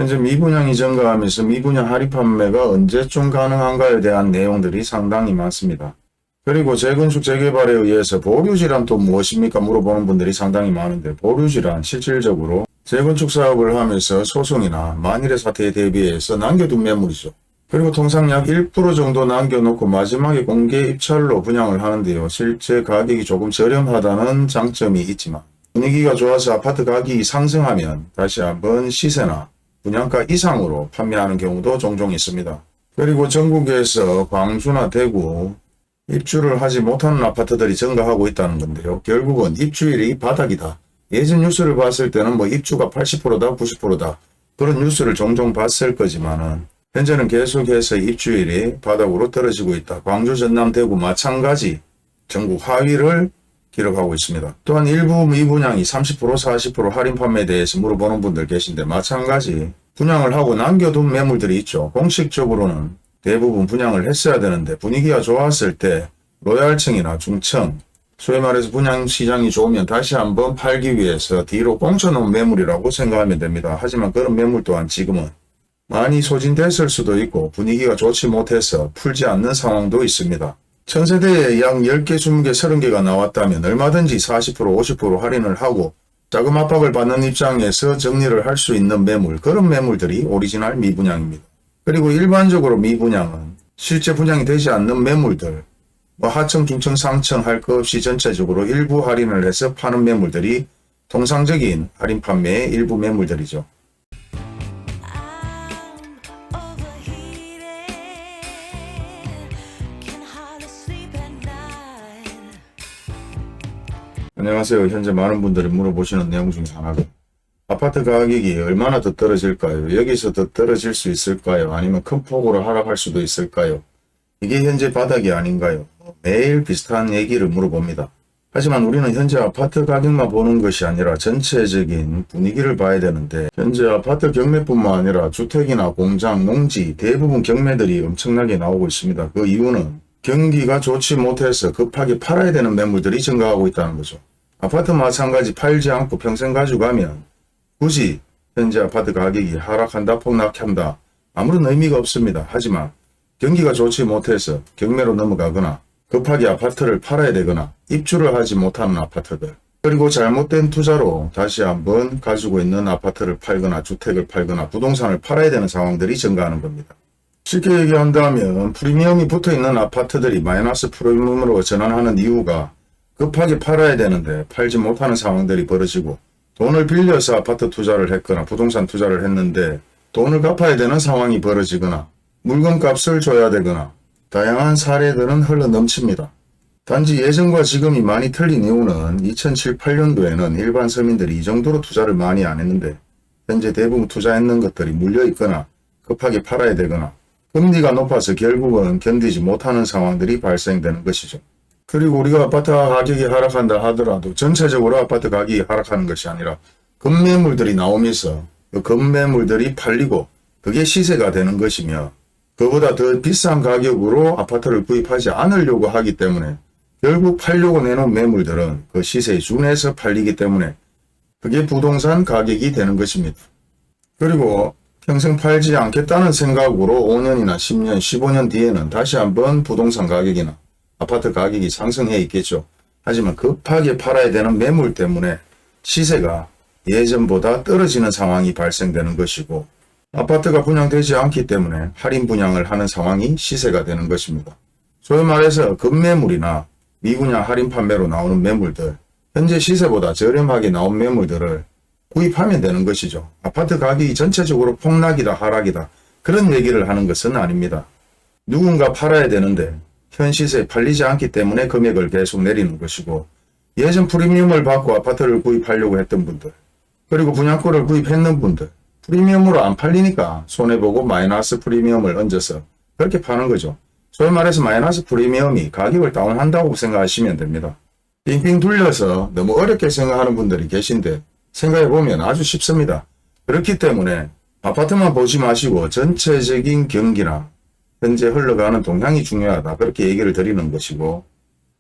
현재 미분양이 증가하면서 미분양 할인 판매가 언제쯤 가능한가에 대한 내용들이 상당히 많습니다. 그리고 재건축 재개발에 의해서 보류질환 또 무엇입니까 물어보는 분들이 상당히 많은데, 보류질환 실질적으로 재건축 사업을 하면서 소송이나 만일의 사태에 대비해서 남겨둔 매물이죠. 그리고 통상 약 1% 정도 남겨놓고 마지막에 공개 입찰로 분양을 하는데요. 실제 가격이 조금 저렴하다는 장점이 있지만 분위기가 좋아서 아파트 가격이 상승하면 다시 한번 시세나 분양가 이상으로 판매하는 경우도 종종 있습니다. 그리고 전국에서 광주나 대구 입주를 하지 못하는 아파트들이 증가하고 있다는 건데요. 결국은 입주율이 바닥이다. 예전 뉴스를 봤을 때는 입주가 80%다 90%다 그런 뉴스를 종종 봤을 거지만은 현재는 계속해서 입주율이 바닥으로 떨어지고 있다. 광주, 전남, 대구 마찬가지 전국 하위를 기록하고 있습니다. 또한 일부 미분양이 30% 40% 할인 판매에 대해서 물어보는 분들 계신데, 마찬가지 분양을 하고 남겨둔 매물들이 있죠. 공식적으로는 대부분 분양을 했어야 되는데 분위기가 좋았을 때 로얄층이나 중층, 소위 말해서 분양 시장이 좋으면 다시 한번 팔기 위해서 뒤로 꽁쳐놓은 매물이라고 생각하면 됩니다. 하지만 그런 매물 또한 지금은 많이 소진됐을 수도 있고 분위기가 좋지 못해서 풀지 않는 상황도 있습니다. 천세대에 약 10개, 20개, 30개가 나왔다면 얼마든지 40%, 50% 할인을 하고 자금 압박을 받는 입장에서 정리를 할 수 있는 매물, 그런 매물들이 오리지널 미분양입니다. 그리고 일반적으로 미분양은 실제 분양이 되지 않는 매물들, 하층, 중층, 상층 할 것 없이 전체적으로 일부 할인을 해서 파는 매물들이 통상적인 할인 판매의 일부 매물들이죠. 안녕하세요. 현재 많은 분들이 물어보시는 내용 중에 하나가 아파트 가격이 얼마나 더 떨어질까요? 여기서 더 떨어질 수 있을까요? 아니면 큰 폭으로 하락할 수도 있을까요? 이게 현재 바닥이 아닌가요? 매일 비슷한 얘기를 물어봅니다. 하지만 우리는 현재 아파트 가격만 보는 것이 아니라 전체적인 분위기를 봐야 되는데, 현재 아파트 경매뿐만 아니라 주택이나 공장, 농지 대부분 경매들이 엄청나게 나오고 있습니다. 그 이유는 경기가 좋지 못해서 급하게 팔아야 되는 매물들이 증가하고 있다는 거죠. 아파트 마찬가지 팔지 않고 평생 가지고 가면 굳이 현재 아파트 가격이 하락한다 폭락한다 아무런 의미가 없습니다. 하지만 경기가 좋지 못해서 경매로 넘어가거나 급하게 아파트를 팔아야 되거나 입주를 하지 못하는 아파트들, 그리고 잘못된 투자로 다시 한번 가지고 있는 아파트를 팔거나 주택을 팔거나 부동산을 팔아야 되는 상황들이 증가하는 겁니다. 쉽게 얘기한다면 프리미엄이 붙어있는 아파트들이 마이너스 프리미엄으로 전환하는 이유가 급하게 팔아야 되는데 팔지 못하는 상황들이 벌어지고, 돈을 빌려서 아파트 투자를 했거나 부동산 투자를 했는데 돈을 갚아야 되는 상황이 벌어지거나 물건값을 줘야 되거나 다양한 사례들은 흘러 넘칩니다. 단지 예전과 지금이 많이 틀린 이유는 2007, 8년도에는 일반 서민들이 이 정도로 투자를 많이 안 했는데 현재 대부분 투자했는 것들이 물려있거나 급하게 팔아야 되거나 금리가 높아서 결국은 견디지 못하는 상황들이 발생되는 것이죠. 그리고 우리가 아파트 가격이 하락한다 하더라도 전체적으로 아파트 가격이 하락하는 것이 아니라 급매물들이 나오면서 그 급매물들이 팔리고 그게 시세가 되는 것이며, 그보다 더 비싼 가격으로 아파트를 구입하지 않으려고 하기 때문에 결국 팔려고 내놓은 매물들은 그 시세에 준해서 팔리기 때문에 그게 부동산 가격이 되는 것입니다. 그리고 평생 팔지 않겠다는 생각으로 5년이나 10년, 15년 뒤에는 다시 한번 부동산 가격이나 아파트 가격이 상승해 있겠죠. 하지만 급하게 팔아야 되는 매물 때문에 시세가 예전보다 떨어지는 상황이 발생되는 것이고, 아파트가 분양되지 않기 때문에 할인 분양을 하는 상황이 시세가 되는 것입니다. 소위 말해서 급매물이나 미분양 할인 판매로 나오는 매물들, 현재 시세보다 저렴하게 나온 매물들을 구입하면 되는 것이죠. 아파트 가격이 전체적으로 폭락이다 하락이다 그런 얘기를 하는 것은 아닙니다. 누군가 팔아야 되는데 현 시세에 팔리지 않기 때문에 금액을 계속 내리는 것이고, 예전 프리미엄을 받고 아파트를 구입하려고 했던 분들, 그리고 분양권을 구입했는 분들, 프리미엄으로 안 팔리니까 손해보고 마이너스 프리미엄을 얹어서 그렇게 파는 거죠. 소위 말해서 마이너스 프리미엄이 가격을 다운한다고 생각하시면 됩니다. 빙빙 둘려서 너무 어렵게 생각하는 분들이 계신데 생각해보면 아주 쉽습니다. 그렇기 때문에 아파트만 보지 마시고 전체적인 경기나 현재 흘러가는 동향이 중요하다, 그렇게 얘기를 드리는 것이고,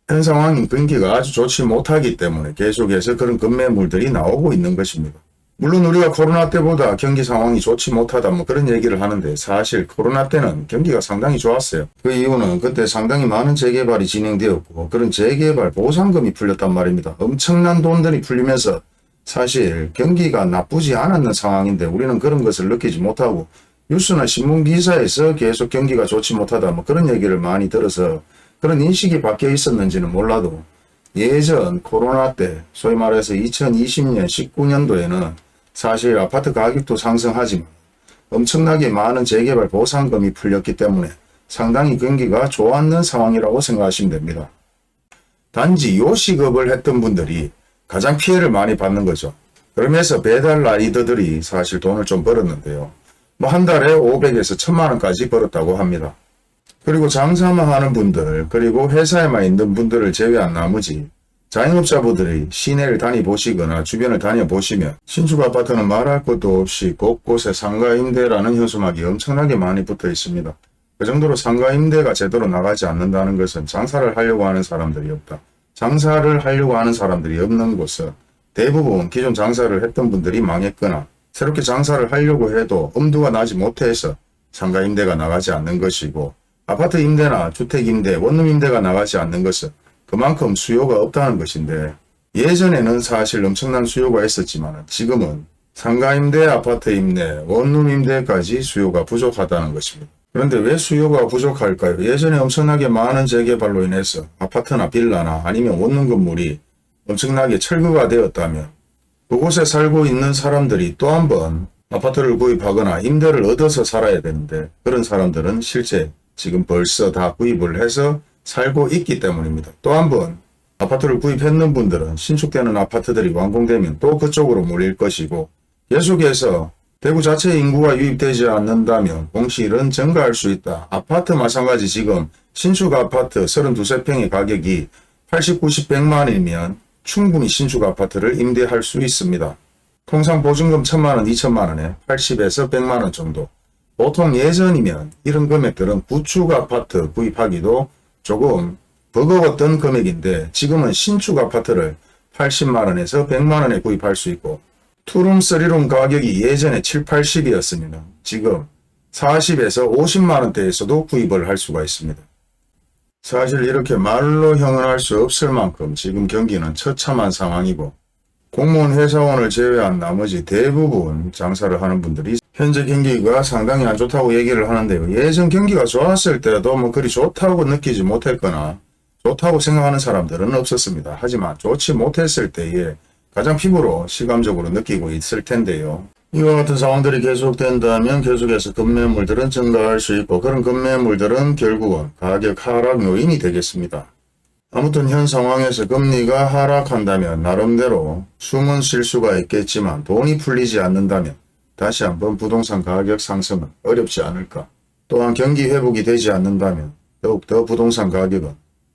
현 상황인 경기가 아주 좋지 못하기 때문에 계속해서 그런 급매물들이 나오고 있는 것입니다. 물론 우리가 코로나 때보다 경기 상황이 좋지 못하다 뭐 그런 얘기를 하는데 사실 코로나 때는 경기가 상당히 좋았어요. 그 이유는 그때 상당히 많은 재개발이 진행되었고 그런 재개발 보상금이 풀렸단 말입니다. 엄청난 돈들이 풀리면서 사실 경기가 나쁘지 않았는 상황인데 우리는 그런 것을 느끼지 못하고 뉴스나 신문 기사에서 계속 경기가 좋지 못하다 뭐 그런 얘기를 많이 들어서 그런 인식이 바뀌어 있었는지는 몰라도 예전 코로나 때 소위 말해서 2020년 19년도에는 사실 아파트 가격도 상승하지만 엄청나게 많은 재개발 보상금이 풀렸기 때문에 상당히 경기가 좋았는 상황이라고 생각하시면 됩니다. 단지 요식업을 했던 분들이 가장 피해를 많이 받는 거죠. 그러면서 배달 라이더들이 사실 돈을 좀 벌었는데요. 뭐 한 달에 500에서 1000만 원까지 벌었다고 합니다. 그리고 장사만 하는 분들 그리고 회사에만 있는 분들을 제외한 나머지 자영업자분들이 시내를 다녀보시거나 주변을 다녀보시면 신축 아파트는 말할 것도 없이 곳곳에 상가 임대라는 현수막이 엄청나게 많이 붙어 있습니다. 그 정도로 상가 임대가 제대로 나가지 않는다는 것은 장사를 하려고 하는 사람들이 없다. 장사를 하려고 하는 사람들이 없는 곳은 대부분 기존 장사를 했던 분들이 망했거나 새롭게 장사를 하려고 해도 엄두가 나지 못해서 상가 임대가 나가지 않는 것이고 아파트 임대나 주택 임대, 원룸 임대가 나가지 않는 것은 그만큼 수요가 없다는 것인데 예전에는 사실 엄청난 수요가 있었지만 지금은 상가 임대, 아파트 임대, 원룸 임대까지 수요가 부족하다는 것입니다. 그런데 왜 수요가 부족할까요? 예전에 엄청나게 많은 재개발로 인해서 아파트나 빌라나 아니면 원룸 건물이 엄청나게 철거가 되었다면 그곳에 살고 있는 사람들이 또 한 번 아파트를 구입하거나 임대를 얻어서 살아야 되는데 그런 사람들은 실제 지금 벌써 다 구입을 해서 살고 있기 때문입니다. 또 한 번 아파트를 구입했는 분들은 신축되는 아파트들이 완공되면 또 그쪽으로 몰릴 것이고 계속해서 대구 자체 인구가 유입되지 않는다면 공실은 증가할 수 있다. 아파트 마찬가지 지금 신축 아파트 32세평의 가격이 80, 90, 100만 원이면 충분히 신축 아파트를 임대할 수 있습니다. 통상 보증금 1000만 원, 2000만 원에 80에서 100만 원 정도. 보통 예전이면 이런 금액들은 구축 아파트 구입하기도 조금 버거웠던 금액인데 지금은 신축 아파트를 80만 원에서 100만 원에 구입할 수 있고 투룸, 쓰리룸 가격이 예전에 7, 80이었습니다. 지금 40에서 50만 원대에서도 구입을 할 수가 있습니다. 사실 이렇게 말로 형언할 수 없을 만큼 지금 경기는 처참한 상황이고 공무원 회사원을 제외한 나머지 대부분 장사를 하는 분들이 현재 경기가 상당히 안 좋다고 얘기를 하는데요. 예전 경기가 좋았을 때도 뭐 그리 좋다고 느끼지 못했거나 좋다고 생각하는 사람들은 없었습니다. 하지만 좋지 못했을 때에 가장 피부로 실감적으로 느끼고 있을 텐데요. 이와 같은 상황들이 계속된다면 계속해서 급매물들은 증가할 수 있고 그런 급매물들은 결국은 가격 하락 요인이 되겠습니다. 아무튼 현 상황에서 금리가 하락한다면 나름대로 숨은 실수가 있겠지만 돈이 풀리지 않는다면 다시 한번 부동산 가격 상승은 어렵지 않을까. 또한 경기 회복이 되지 않는다면 더욱더 부동산 가격은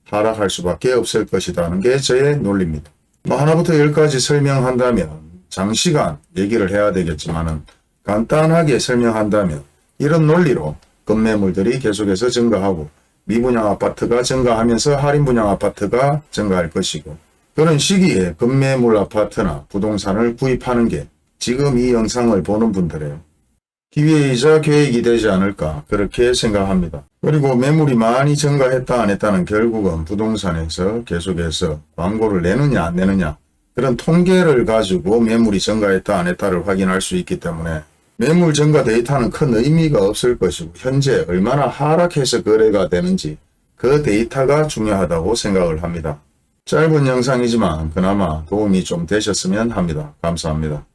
하락할 수밖에 없을 것이라는 게 저의 논리입니다. 뭐 하나부터 열까지 설명한다면 장시간 얘기를 해야 되겠지만은 간단하게 설명한다면 이런 논리로 급매물들이 계속해서 증가하고 미분양 아파트가 증가하면서 할인 분양 아파트가 증가할 것이고 그런 시기에 급매물 아파트나 부동산을 구입하는 게 지금 이 영상을 보는 분들의 기회이자 계획이 되지 않을까 그렇게 생각합니다. 그리고 매물이 많이 증가했다 안 했다는 결국은 부동산에서 계속해서 광고를 내느냐 안 내느냐 그런 통계를 가지고 매물이 증가했다 안 했다를 확인할 수 있기 때문에 매물 증가 데이터는 큰 의미가 없을 것이고 현재 얼마나 하락해서 거래가 되는지 그 데이터가 중요하다고 생각을 합니다. 짧은 영상이지만 그나마 도움이 좀 되셨으면 합니다. 감사합니다.